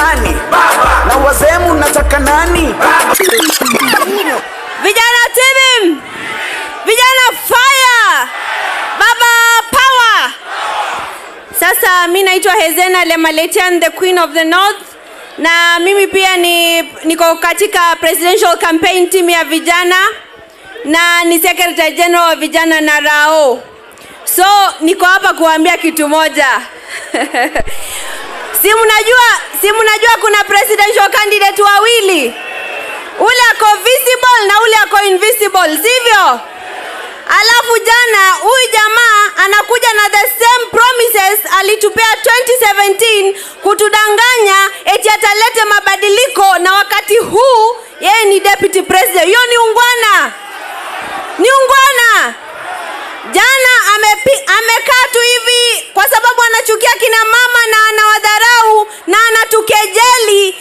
nani? Baba. Na wazee mnataka nani? Baba. Vijana team! Vijana fire! Baba power! Sasa mimi naitwa Hazena, lemaletian, the queen of the north. Na mimi pia niko katika presidential campaign team ya vijana na ni secretary general wa vijana na Rao. So niko hapa kuambia kitu moja. Si mnajua kuna presidential candidate wawili. Ule ako visible na ule ako invisible, sivyo? Alafu jana huyu jamaa anakuja na the same promises alitupea 2017 kutudanganya eti atalete mabadiliko, na wakati huu yeye ni deputy president. Hiyo ni ungwana. Ni ungwana. Jana amekaa tu hivi kwa sababu anachukia kina mama na anawadharau na anatukejeli.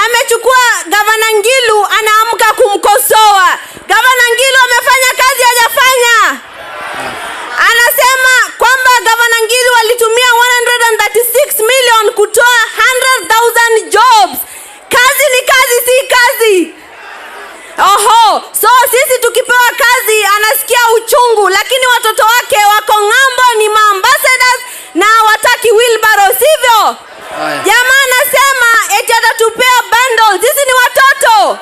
Amechukua Gavana Ngilu, anaamka kumkosoa. Gavana Ngilu amefanya kazi hajafanya. Anasema kwamba Gavana Ngilu alitumia 136 million kutoa 100,000 jobs. Kazi ni kazi, si kazi. Oho, so sisi tukipewa kazi anasikia uchungu, lakini watoto wake wako ng'ambo, ni ambassadors na wataki wheelbarrow, sivyo? Jamaa anasema eti atatupea bundles. Sisi ni watoto.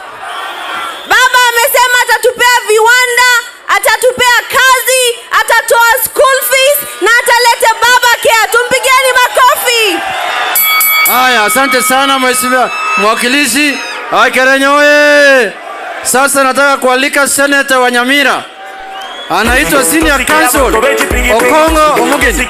Baba amesema atatupea viwanda, atatupea kazi, atatoa school fees na atalete baba care. Tumpigieni makofi. Haya, asante sana mheshimiwa mwakilishi. Kenya oye! Sasa nataka kualika senator wa Nyamira. Anaitwa senior counsel Okongo Omugeni.